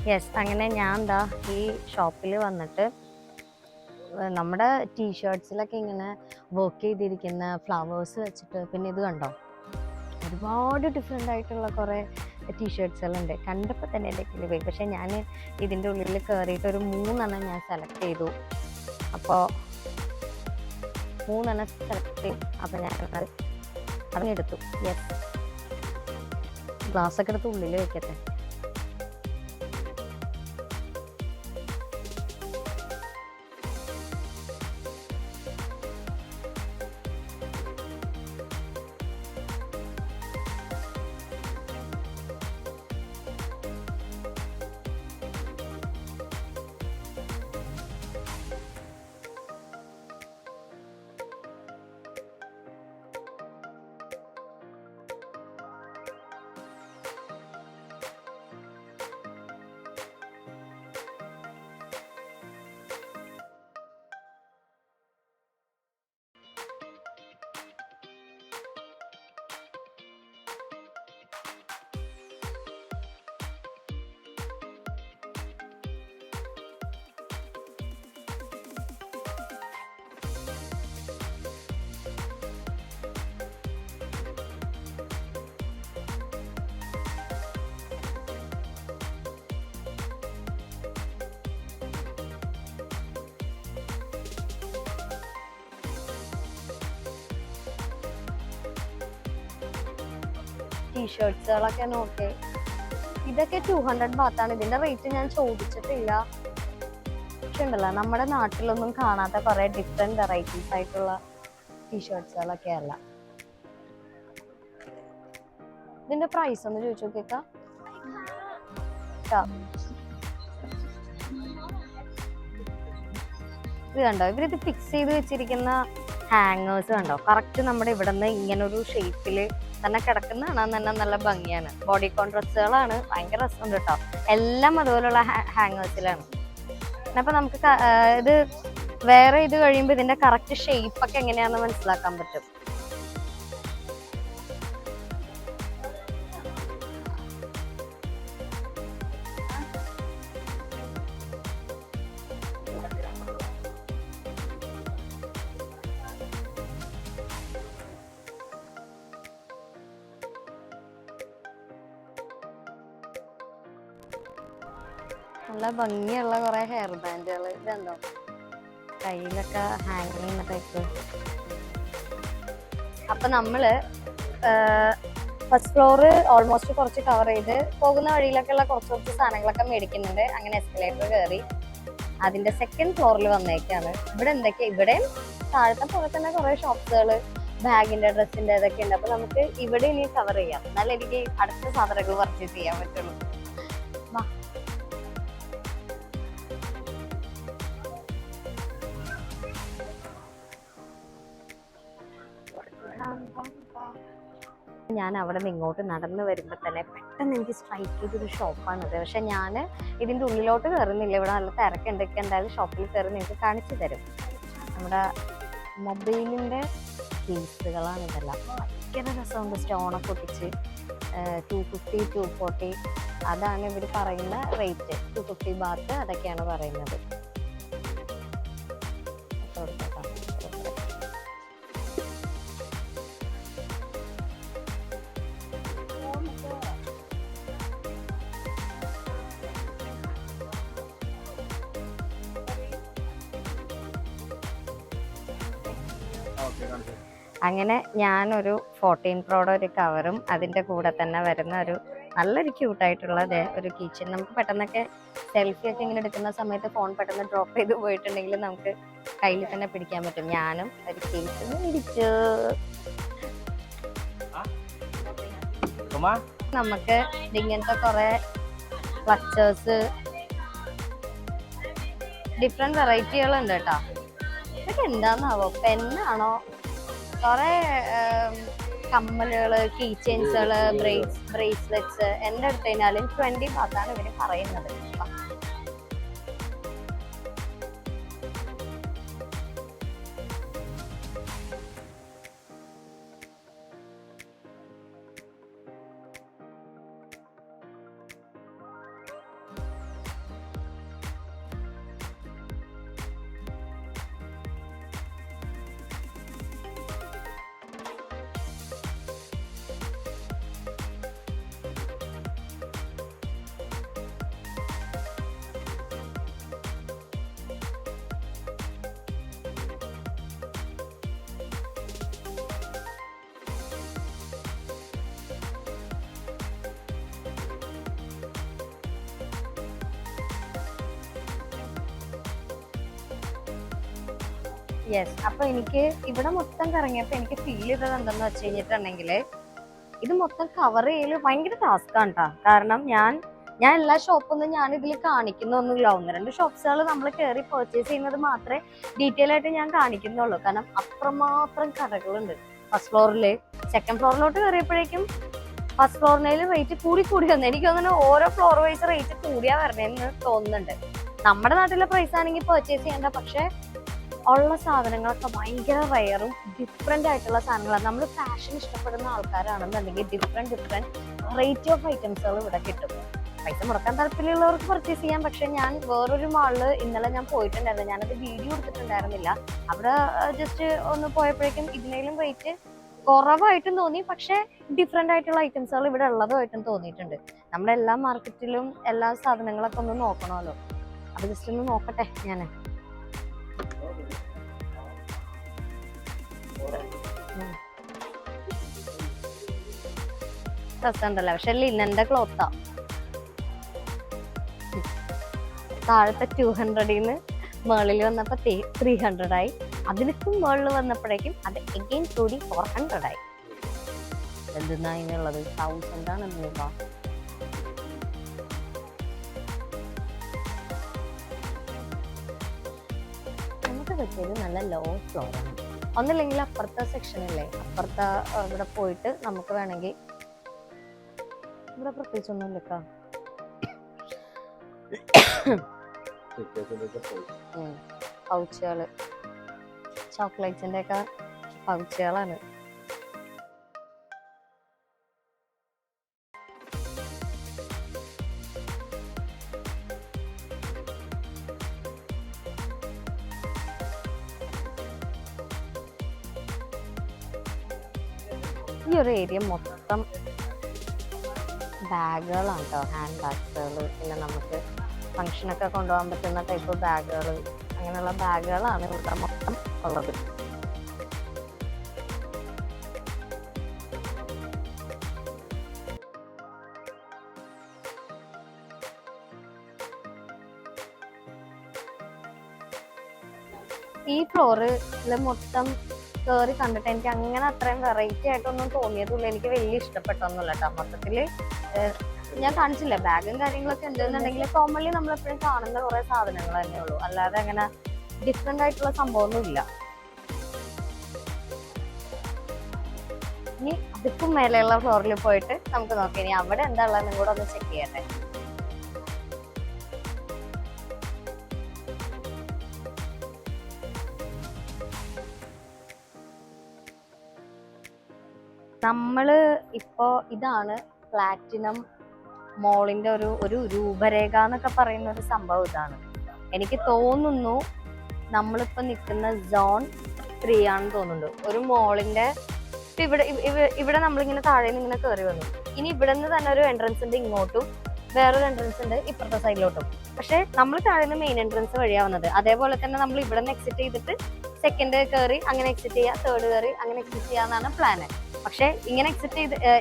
യെസ്, അങ്ങനെ ഞാൻ എന്താ ഈ ഷോപ്പിൽ വന്നിട്ട് നമ്മുടെ ടീഷർട്സിലൊക്കെ ഇങ്ങനെ വർക്ക് ചെയ്തിരിക്കുന്ന ഫ്ലവേഴ്സ് വെച്ചിട്ട്, പിന്നെ ഇത് കണ്ടോ, ഒരുപാട് ഡിഫറെൻ്റ് ആയിട്ടുള്ള കുറേ ടീഷർട്സുകളുണ്ട്. കണ്ടപ്പോൾ തന്നെ എൻ്റെ കിളി പോയി. പക്ഷേ ഞാൻ ഇതിൻ്റെ ഉള്ളിൽ കയറിയിട്ട് ഒരു 3 ഞാൻ സെലക്ട് ചെയ്തു. അപ്പോൾ 3 സെലക്ട് ചെയ്തു. അപ്പോൾ ഞാൻ അതിനെടുത്തു. യെസ്, ഗ്ലാസ്സൊക്കെ എടുത്ത് ഉള്ളിൽ വെക്കട്ടെ. ടീഷർട്സുകളൊക്കെ നോക്കേ. ഇതൊക്കെ 200 ബാത്താണ്. ഇതിന്റെ റേറ്റ് ഞാൻ ചോദിച്ചിട്ടില്ല. പക്ഷെ ഉണ്ടല്ലോ നമ്മുടെ നാട്ടിലൊന്നും കാണാത്ത കുറെ ഡിഫറെന്റ് വെറൈറ്റീസ് ആയിട്ടുള്ള ടീഷർട്സുകളൊക്കെ അല്ല. ഇതിന്റെ പ്രൈസ് ഒന്ന് ചോദിച്ചു നോക്കിയേക്കാം. ഇത് കണ്ടോ, ഇവരിത് ഫിക്സ് ചെയ്ത് വെച്ചിരിക്കുന്ന ഹാങ്ങേഴ്സ് കണ്ടോ, കറക്റ്റ് നമ്മുടെ ഇവിടെ നിന്ന് ഇങ്ങനെ ഒരു ഷേപ്പില് തന്നെ കിടക്കുന്ന കാണാൻ തന്നെ നല്ല ഭംഗിയാണ്. ബോഡിക്കോൺ ഡ്രസ്സുകളാണ്, ഭയങ്കര രസമുണ്ട് കേട്ടോ. എല്ലാം അതുപോലുള്ള ഹാങ്ങേഴ്സിലാണ്. അപ്പൊ നമുക്ക് ഇത് വേറെ ഇത് കഴിയുമ്പോൾ ഇതിന്റെ കറക്റ്റ് ഷേപ്പ് ഒക്കെ എങ്ങനെയാണെന്ന് മനസ്സിലാക്കാൻ പറ്റും. നല്ല ഭംഗിയുള്ള കുറെ ഹെയർ ബാൻഡുകൾ. ഇതെന്തോ കയ്യിലൊക്കെ ഹാങ് ചെയ്യുന്ന ടൈപ്പ്. അപ്പൊ നമ്മള് ഫസ്റ്റ് ഫ്ലോറ് ഓൾമോസ്റ്റ് കുറച്ച് കവർ ചെയ്ത് പോകുന്ന വഴിയിലൊക്കെ ഉള്ള കുറച്ച് സാധനങ്ങളൊക്കെ മേടിക്കുന്നുണ്ട്. അങ്ങനെ എസ്കലേറ്റർ കയറി അതിന്റെ സെക്കൻഡ് ഫ്ലോറിൽ വന്നേക്കാണ്. ഇവിടെ എന്തൊക്കെയാ, ഇവിടെ താഴത്തെ പോലെ തന്നെ കുറെ ഷോപ്സുകള്, ബാഗിന്റെ ഡ്രസ്സിന്റെ ഇതൊക്കെ ഉണ്ട്. അപ്പൊ നമുക്ക് ഇവിടെ ഇനി കവർ ചെയ്യാം, എന്നാലും എനിക്ക് അടുത്ത സാധനങ്ങൾ പർച്ചേസ് ചെയ്യാൻ പറ്റുള്ളൂ. ഞാൻ അവിടെ നിന്ന് ഇങ്ങോട്ട് നടന്നു വരുമ്പോൾ തന്നെ പെട്ടെന്ന് എനിക്ക് സ്ട്രൈക്ക് ചെയ്തൊരു ഷോപ്പാണിത്. പക്ഷെ ഞാൻ ഇതിൻ്റെ ഉള്ളിലോട്ട് കയറുന്നില്ല, ഇവിടെ നല്ല തിരക്കുണ്ടൊക്കെ. എന്തായാലും ഷോപ്പിൽ കയറി നിങ്ങൾക്ക് കാണിച്ചു തരും. നമ്മുടെ മൊബൈലിൻ്റെ കേസുകളാണ് ഇതെല്ലാം. ഭയങ്കര രസമുണ്ട്, സ്റ്റോണൊക്കെ ഒട്ടിച്ച് 250 240 അതാണ് ഇവർ പറയുന്ന റേറ്റ്. 250 ബാത്ത് അതൊക്കെയാണ് പറയുന്നത്. അങ്ങനെ ഞാനൊരു 14 പ്രോയുടെ ഒരു കവറും അതിൻ്റെ കൂടെ തന്നെ വരുന്ന ഒരു നല്ലൊരു ക്യൂട്ടായിട്ടുള്ള ഒരു കിച്ചൺ. നമുക്ക് പെട്ടെന്നൊക്കെ സെൽഫി ഒക്കെ ഇങ്ങനെ എടുക്കുന്ന സമയത്ത് ഫോൺ പെട്ടെന്ന് ഡ്രോപ്പ് ചെയ്ത് പോയിട്ടുണ്ടെങ്കിൽ നമുക്ക് കയ്യിൽ തന്നെ പിടിക്കാൻ പറ്റും. ഞാനും ഒരു കേസ് മേടിച്ചു. നമുക്ക് ഇങ്ങനത്തെ കുറെ ക്ലച്ചേഴ്സ്, ഡിഫറെന്റ് വെറൈറ്റികളുണ്ട് കേട്ടോ. ഇതൊക്കെ എന്താന്നാവോ, പെന്നാണോ, കുറെ കമ്മലുകള്, കീ ചെയിൻസുകള്, ബ്രേസ്ലെറ്റ്സ്. എന്റെ അടുത്ത് കഴിഞ്ഞാലും 20 ബാത്താണ് ഇവര് പറയുന്നത്. യെസ്. അപ്പൊ എനിക്ക് ഇവിടെ മൊത്തം കറങ്ങിയപ്പോ എനിക്ക് ഫീൽ ചെയ്തത് എന്തെന്ന് വെച്ച് കഴിഞ്ഞിട്ടുണ്ടെങ്കിൽ ഇത് മൊത്തം കവർ ചെയ്യല് ഭയങ്കര ടാസ്ക്കാണ് കേട്ടോ. കാരണം ഞാൻ എല്ലാ ഷോപ്പൊന്നും ഞാൻ ഇതിൽ കാണിക്കുന്നൊന്നുമില്ല. 1-2 ഷോപ്സുകൾ നമ്മൾ കയറി പർച്ചേസ് ചെയ്യുന്നത് മാത്രമേ ഡീറ്റെയിൽ ആയിട്ട് ഞാൻ കാണിക്കുന്നുള്ളൂ. കാരണം അത്രമാത്രം കടകളുണ്ട് ഫസ്റ്റ് ഫ്ലോറിൽ. സെക്കൻഡ് ഫ്ലോറിലോട്ട് കയറിയപ്പോഴേക്കും ഫസ്റ്റ് ഫ്ലോറിനേലും റേറ്റ് കൂടി വന്നു. എനിക്ക് തോന്നുന്നു ഓരോ ഫ്ലോർ വൈസ് റേറ്റ് കൂടിയാ വരണേന്ന് തോന്നുന്നുണ്ട്. നമ്മുടെ നാട്ടിലെ പ്രൈസ് ആണെങ്കിൽ പർച്ചേസ് ചെയ്യേണ്ട, പക്ഷെ ഉള്ള സാധനങ്ങളൊക്കെ ഭയങ്കര റയറും ഡിഫറെന്റ് ആയിട്ടുള്ള സാധനങ്ങളാണ്. നമ്മൾ ഫാഷൻ ഇഷ്ടപ്പെടുന്ന ആൾക്കാരാണെന്നുണ്ടെങ്കിൽ ഡിഫറെന്റ് വെറൈറ്റി ഓഫ് ഐറ്റംസുകൾ ഇവിടെ കിട്ടും. പൈസ മുടക്കാൻ താല്പര്യമുള്ളവർക്ക് പർച്ചേസ് ചെയ്യാം. പക്ഷെ ഞാൻ വേറൊരു മാളില് ഇന്നലെ ഞാൻ പോയിട്ടുണ്ടായിരുന്നു, ഞാനത് വീഡിയോ എടുത്തിട്ടുണ്ടായിരുന്നില്ല. അവിടെ ജസ്റ്റ് ഒന്ന് പോയപ്പോഴേക്കും ഇതിനേലും റേറ്റ് കുറവായിട്ടും തോന്നി, പക്ഷെ ഡിഫറെന്റ് ആയിട്ടുള്ള ഐറ്റംസുകൾ ഇവിടെ ഉള്ളതുമായിട്ടും തോന്നിയിട്ടുണ്ട്. നമ്മളെല്ലാ മാർക്കറ്റിലും എല്ലാ സാധനങ്ങളൊക്കെ ഒന്ന് നോക്കണമല്ലോ. അത് ജസ്റ്റ് ഒന്ന് നോക്കട്ടെ ഞാൻ. രസമുണ്ടല്ലോ. പക്ഷെ ലിനന്റെ ക്ലോത്താ. താഴത്തെ 200 മേളിൽ വന്നപ്പോ 300 ആയി. അതിലേക്കും മേളിൽ വന്നപ്പോഴേക്കും അത് എഗെയിൻ കൂടി 400 ആയി. എന്തെന്നാ അതിനുള്ളത്? 1000 ആണ് രൂപ. നമുക്ക് പറ്റിയത് നല്ല ലോ ഫ്ലോറാണ്. ഒന്നില്ലെങ്കിൽ അപ്പുറത്തെ സെക്ഷനില്ലേ, അപ്പുറത്തെ ഇവിടെ പോയിട്ട് നമുക്ക് വേണമെങ്കിൽ, ഇവിടെ പ്രത്യേകിച്ചൊന്നും ഇല്ലക്കാ, പൗച്ചുകള്, ചോക്ലേറ്റ്സിന്റെ ഒക്കെ പൗച്ചുകളാണ്. ഈ ഒരു ഏരിയ മൊത്തം ബാഗുകളാണ് കേട്ടോ, ഹാൻഡ് ബാഗ്സുകൾ. പിന്നെ നമുക്ക് ഫംഗ്ഷനൊക്കെ കൊണ്ടുപോകാൻ പറ്റുന്ന ടൈപ്പ് ബാഗുകൾ, അങ്ങനെയുള്ള ബാഗുകളാണ് ഇവിടെ മൊത്തം ഉള്ളത്. ഈ ഫ്ലോറിൽ മൊത്തം കയറി കണ്ടിട്ട് എനിക്ക് അങ്ങനെ അത്രയും വെറൈറ്റി ആയിട്ടൊന്നും തോന്നിയതുമില്ല. എനിക്ക് വലിയ ഇഷ്ടപ്പെട്ടൊന്നുമില്ല കേട്ടോ. മൊത്തത്തില് ഞാൻ കാണിച്ചില്ല, ബാഗും കാര്യങ്ങളൊക്കെ ഉണ്ടെന്നുണ്ടെങ്കിൽ കോമൺലി നമ്മളെപ്പോഴും കാണുന്ന കുറെ സാധനങ്ങൾ തന്നെ ഉള്ളൂ, അല്ലാതെ അങ്ങനെ ഡിഫറെന്റ് ആയിട്ടുള്ള സംഭവമൊന്നും ഇല്ല. ഇനി അതിക്കും മേലെയുള്ള ഫ്ലോറിൽ പോയിട്ട് നമുക്ക് നോക്കാം ഇനി അവിടെ എന്താ ഉള്ളതെന്നും കൂടെ ഒന്ന് ചെക്ക് ചെയ്യട്ടെ. നമ്മള് ഇപ്പോ ഇതാണ് പ്ലാറ്റിനം മോളിന്റെ ഒരു രൂപരേഖ എന്നൊക്കെ പറയുന്ന ഒരു സംഭവം ഇതാണ്. എനിക്ക് തോന്നുന്നു നമ്മളിപ്പോ നിൽക്കുന്ന സോൺ 3 ആണെന്ന് തോന്നുന്നുണ്ട്. ഒരു മോളിന്റെ ഇവിടെ നമ്മളിങ്ങനെ താഴെ നിന്ന് ഇങ്ങനെ കയറി വന്നു. ഇനി ഇവിടെ നിന്ന് തന്നെ ഒരു എൻട്രൻസ് ഉണ്ട് ഇങ്ങോട്ടും, വേറൊരു എൻട്രൻസ് ഉണ്ട് ഇപ്പുറത്തെ സൈഡിലോട്ടും. പക്ഷെ നമ്മൾ താഴെ നിന്ന് മെയിൻ എൻട്രൻസ് വഴിയാവുന്നത്. അതേപോലെ തന്നെ നമ്മൾ ഇവിടെ നിന്ന് എക്സിറ്റ് ചെയ്തിട്ട് സെക്കൻഡ് കയറി അങ്ങനെ എക്സിറ്റ് ചെയ്യുക, തേർഡ് കയറി അങ്ങനെ എക്സിറ്റ് ചെയ്യാന്നാണ് പ്ലാന്. പക്ഷെ ഇങ്ങനെ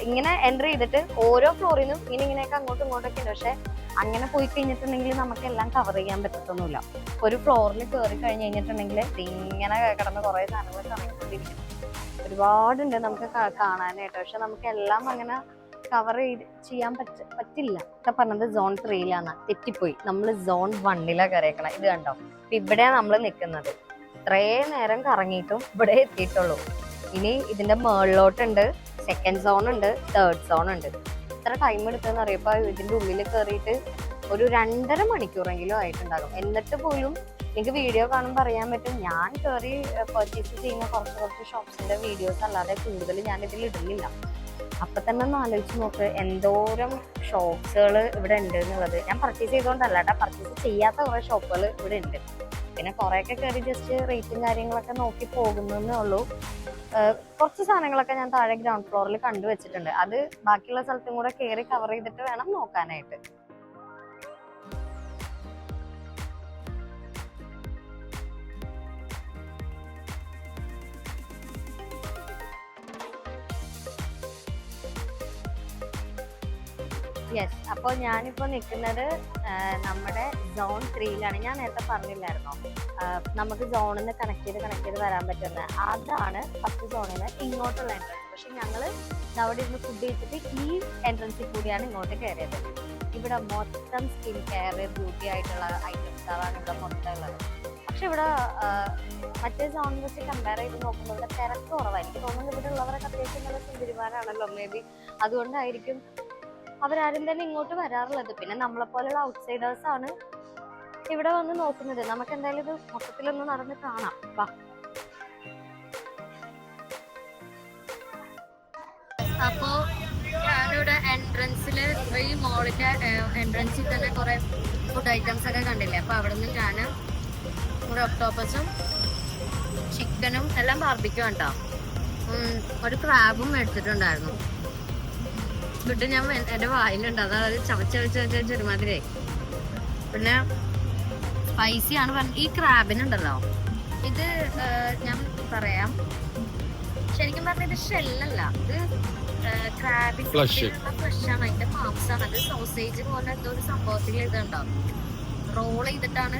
ഇങ്ങനെ എൻട്രി ചെയ്തിട്ട് ഓരോ ഫ്ലോറിൽ നിന്നും ഇങ്ങനെയൊക്കെ അങ്ങോട്ടും ഇങ്ങോട്ടൊക്കെ ഉണ്ട്. പക്ഷെ അങ്ങനെ പോയി കഴിഞ്ഞിട്ടുണ്ടെങ്കിൽ നമുക്ക് എല്ലാം കവർ ചെയ്യാൻ പറ്റത്തൊന്നുമില്ല. ഒരു ഫ്ലോറിൽ കയറി കഴിഞ്ഞ് കഴിഞ്ഞിട്ടുണ്ടെങ്കിൽ ഇങ്ങനെ കിടന്ന് കുറെ സാധനങ്ങൾ കറങ്ങിക്കൊണ്ടിരിക്കണം. ഒരുപാടുണ്ട് നമുക്ക് കാണാനായിട്ട്. പക്ഷെ നമുക്ക് എല്ലാം അങ്ങനെ കവർ ചെയ്യാൻ പറ്റില്ല. ഒക്കെ പറഞ്ഞത് സോൺ 3 തെറ്റിപ്പോയി. നമ്മൾ സോൺ 1 കയറിയേക്കണം. ഇത് കണ്ടോ, ഇവിടെയാണ് നമ്മൾ നിൽക്കുന്നത്. ഇത്രയും നേരം കറങ്ങിയിട്ടും ഇവിടെ എത്തിയിട്ടുള്ളൂ. ഇനി ഇതിന്റെ മുകളിലോട്ടുണ്ട്, സെക്കൻഡ് സോൺ ഉണ്ട്, തേർഡ് സോൺ ഉണ്ട്. ഇത്ര ടൈം എടുത്തെന്ന് അറിയപ്പോ ഇതിന്റെ ഉള്ളിൽ കയറിയിട്ട് ഒരു 2.5 മണിക്കൂറെങ്കിലും ആയിട്ടുണ്ടാകും. എന്നിട്ട് പോലും എനിക്ക് വീഡിയോ കാണുമ്പോൾ അറിയാൻ പറ്റും, ഞാൻ കയറി പർച്ചേസ് ചെയ്യുന്ന കുറച്ച് ഷോപ്സിന്റെ വീഡിയോസ് അല്ലാതെ കൂടുതൽ ഞാൻ ഇതിൽ ഇടുന്നില്ല. അപ്പൊ തന്നെ ഒന്ന് ആലോചിച്ച് നോക്ക് എന്തോരം ഷോപ്സുകൾ ഇവിടെ ഉണ്ട് എന്നുള്ളത്. ഞാൻ പർച്ചേസ് ചെയ്തുകൊണ്ടല്ല കേട്ടോ, പർച്ചേസ് ചെയ്യാത്ത കുറെ ഷോപ്പുകൾ ഇവിടെ ഉണ്ട്. പിന്നെ കുറെയൊക്കെ കയറി ജസ്റ്റ് റേറ്റും കാര്യങ്ങളൊക്കെ നോക്കി പോകുന്നേ ഉള്ളൂ. കുറച്ച് സാധനങ്ങളൊക്കെ ഞാൻ താഴെ ഗ്രൗണ്ട് ഫ്ലോറിൽ കണ്ടുവച്ചിട്ടുണ്ട്. അത് ബാക്കിയുള്ള സ്ഥലത്തും കൂടെ കയറി കവർ ചെയ്തിട്ട് വേണം നോക്കാനായിട്ട്. യെസ്, അപ്പോൾ ഞാനിപ്പോൾ നിൽക്കുന്നത് നമ്മുടെ സോൺ 3 ഞാൻ നേരത്തെ പറഞ്ഞില്ലായിരുന്നോ നമുക്ക് സോണിൽ നിന്ന് കണക്ട് ചെയ്ത് വരാൻ പറ്റുന്നത്. അതാണ് ഫസ്റ്റ് സോണിന് ഇങ്ങോട്ടുള്ള എൻട്രൻസ്. പക്ഷെ ഞങ്ങൾ അവിടെ ഇരുന്ന് ഫുഡ് കഴിച്ചിട്ട് ഈ എൻട്രൻസിൽ കൂടിയാണ് ഇങ്ങോട്ട് കയറിയത്. ഇവിടെ മൊത്തം സ്കിൻ കെയർ, ബ്യൂട്ടി ആയിട്ടുള്ള ഐറ്റംസുകളാണ് ഇവിടെ മൊത്തം ഉള്ളത്. പക്ഷെ ഇവിടെ മറ്റേ സോണിൽ വെച്ച് കമ്പയർ ചെയ്ത് നോക്കുമ്പോൾ ഇവിടെ തിരക്ക് കുറവായിരിക്കും. തോന്നുന്നത് ഇവിടെ ഉള്ളവരൊക്കെ അത്യാവശ്യം നല്ല സുന്ദരിമാരാണല്ലോ, മേ ബി അതുകൊണ്ടായിരിക്കും അവരാരും തന്നെ ഇങ്ങോട്ട് വരാറുള്ളത്. പിന്നെ നമ്മളെപ്പോലുള്ള ഔട്ട്സൈഡേഴ്സ് ആണ് ഇവിടെ വന്ന് നോക്കുന്നത്. നമുക്ക് എന്തായാലും ഇത് മൊത്തത്തിലൊന്ന് നടന്ന് കാണാം. വാ. അപ്പോ ഞാനിവിടെ എൻട്രൻസില് ഈ മോളിന്റെ എൻട്രൻസിൽ തന്നെ കുറെ ഫുഡ് ഐറ്റംസ് ഒക്കെ കണ്ടില്ലേ. അപ്പൊ അവിടെ നിന്ന് ഞാൻ ഒരു ഒക്ടോപ്പസും ചിക്കനും എല്ലാം ബാർബിക്യൂ കണ്ടോ, ഒരു ക്രാബും എടുത്തിട്ടുണ്ടായിരുന്നു. ഫുഡ് ഞാൻ എന്റെ വായിലുണ്ട്, അതായത് ചവച്ചൊരുമാതിരി. പിന്നെ സ്പൈസിയാണ് പറഞ്ഞത്. ഈ ക്രാബിനുണ്ടല്ലോ, ഇത് ഞാൻ പറയാം, ശരിക്കും പറഞ്ഞ ഇത് ഷെല്ലല്ല, ഇത് ക്രാബിന്റെ ഫ്ലഷ് ഫ്ലഷാണ്, അതിന്റെ മാംസാണ്. അത് സോസേജ് പോലെ എന്തോ ഒരു സംഭവത്തിൽ ഇതുണ്ടാവും, റോൾ ചെയ്തിട്ടാണ്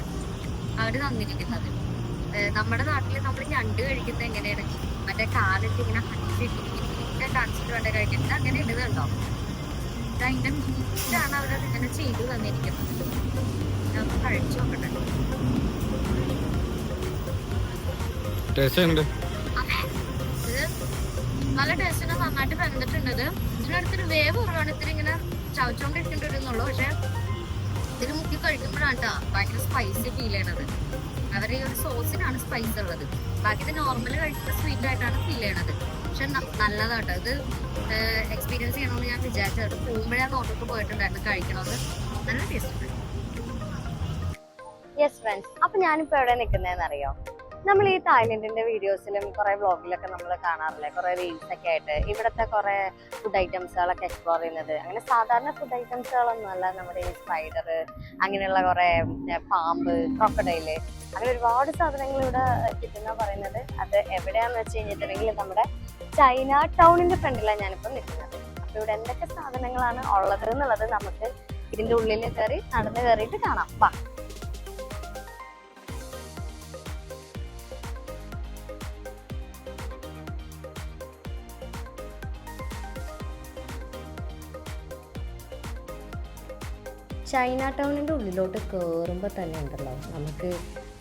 അവര് തന്നിരിക്കുന്നത്. നമ്മുടെ നാട്ടില് നമ്മൾ ഞണ്ട് കഴിക്കുന്നത് എങ്ങനെയാണ്, മറ്റേ കാലിട്ട് ഇങ്ങനെ അടിച്ചിട്ട് കാണിച്ചിട്ട് വേണ്ട കഴിക്കുന്നത്, അങ്ങനെ ഇടുന്നുണ്ടോ? അതിന്റെ മീറ്റാണ് അവരത് ഇങ്ങനെ ചെയ്തു തന്നിരിക്കുന്നത്. നമുക്ക് കഴിച്ചു നോക്കട്ടെ. ടേസ്റ്റ് നല്ല ടേസ്റ്റിന് നന്നായിട്ട് വെന്തിട്ടുണ്ടത്. ഇതിനടുത്തൊരു വേവ് കുറവാണ്, ഇത്തിരി ഇങ്ങനെ ചവച്ചോണ്ടിരിക്കേണ്ടിരുന്നുള്ളൂ. പക്ഷെ ഇതിന് മുക്കി കഴിക്കുമ്പോഴാണ് കേട്ടോ ഭയങ്കര സ്പൈസി ഫീൽ ചെയ്യണത്. അവരുടെ ഈ ഒരു സോസിനാണ് സ്പൈസ് ഉള്ളത്, ബാക്കി ഇത് നോർമൽ കഴിക്കുന്ന സ്വീറ്റ് ആയിട്ടാണ് ഫീൽ ചെയ്യണത്. പക്ഷെ നല്ലതാട്ടോ ഇത്. എക്സ്പീരിയൻസ് ചെയ്യണമെന്ന് ഞാൻ വിചാരിച്ചത്, പോകുമ്പോഴേ നോട്ടൊക്കെ പോയിട്ടുണ്ടായിരുന്നു കഴിക്കണമെന്ന്. നല്ല ടേസ്റ്റ് ഉണ്ട്. യെസ് ഫ്രണ്ട്സ്, അപ്പൊ ഞാനിപ്പോ എവിടെ നിൽക്കുന്നതെന്ന് അറിയോ? നമ്മൾ ഈ തായ്ലൻഡിന്റെ വീഡിയോസിലും കുറെ വ്ളോഗിലൊക്കെ നമ്മൾ കാണാറില്ലേ, കുറെ റീൽസ് ഒക്കെ ആയിട്ട് ഇവിടുത്തെ കുറെ ഫുഡ് ഐറ്റംസുകളൊക്കെ എക്സ്പ്ലോർ ചെയ്യുന്നത്. അങ്ങനെ സാധാരണ ഫുഡ് ഐറ്റംസുകളൊന്നും അല്ല, നമ്മുടെ ഈ സ്പൈഡർ, അങ്ങനെയുള്ള കുറെ പാമ്പ്, ക്രോക്കഡൈല്, അങ്ങനെ ഒരുപാട് സാധനങ്ങൾ ഇവിടെ കിട്ടുന്ന പറയുന്നത്. അത് എവിടെയാന്ന് വെച്ച് കഴിഞ്ഞിട്ടുണ്ടെങ്കിൽ നമ്മുടെ ചൈന ടൗണിന്റെ ഫ്രണ്ടിലാണ് ഞാനിപ്പോ നിൽക്കുന്നത്. അപ്പൊ ഇവിടെ എന്തൊക്കെ സാധനങ്ങളാണ് ഉള്ളത് എന്നുള്ളത് നമുക്ക് ഇതിന്റെ ഉള്ളിൽ കയറി നടന്ന് കയറിയിട്ട് കാണാം. വാ. ചൈന ടൗണിൻ്റെ ഉള്ളിലോട്ട് കയറുമ്പോൾ തന്നെ ഉണ്ടല്ലോ, നമുക്ക്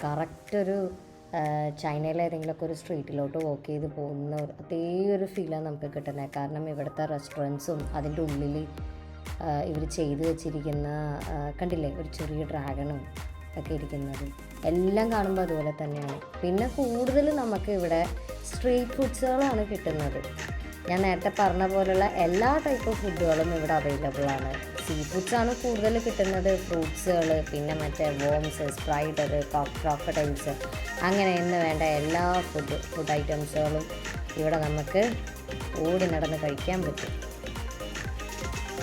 കറക്റ്റ് ഒരു ചൈനയിലെ ഏതെങ്കിലുമൊക്കെ ഒരു സ്ട്രീറ്റിലോട്ട് വാക്ക് ചെയ്ത് പോകുന്ന അതേ ഒരു ഫീലാണ് നമുക്ക് കിട്ടുന്നത്. കാരണം ഇവിടുത്തെ റെസ്റ്റോറൻറ്റ്സും അതിൻ്റെ ഉള്ളിൽ ഇവർ ചെയ്തു വെച്ചിരിക്കുന്ന കണ്ടില്ലേ, ഒരു ചെറിയ ഡ്രാഗണും ഒക്കെ ഇരിക്കുന്നത് എല്ലാം കാണുമ്പോൾ അതുപോലെ തന്നെയാണ്. പിന്നെ കൂടുതൽ നമുക്ക് ഇവിടെ സ്ട്രീറ്റ് ഫുഡ്സുകളാണ് കിട്ടുന്നത്. ഞാൻ നേരത്തെ പറഞ്ഞ പോലുള്ള എല്ലാ ടൈപ്പ് ഓഫ് ഫുഡുകളും ഇവിടെ അവൈലബിൾ ആണ്. സീ ഫുഡ്സാണ് കൂടുതൽ കിട്ടുന്നത്, ഫ്രൂട്ട്സുകൾ, പിന്നെ മറ്റേ വോംസ്, സ്പ്രൈഡർ, ക്രോക്കഡൈൽസ്, അങ്ങനെ എന്ന് വേണ്ട എല്ലാ ഫുഡ് ഐറ്റംസുകളും ഇവിടെ നമുക്ക് ഓടി നടന്ന് കഴിക്കാൻ പറ്റും.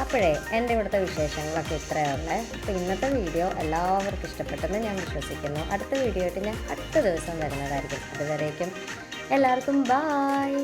അപ്പോഴേ എൻ്റെ ഇവിടുത്തെ വിശേഷങ്ങളൊക്കെ ഇത്രയുള്ള. അപ്പോൾ ഇന്നത്തെ വീഡിയോ എല്ലാവർക്കും ഇഷ്ടപ്പെട്ടെന്ന് ഞാൻ വിശ്വസിക്കുന്നു. അടുത്ത വീഡിയോ ആയിട്ട് ഞാൻ അടുത്ത ദിവസം വരുന്നതായിരിക്കും. അതുവരേക്കും എല്ലാവർക്കും ബായ്.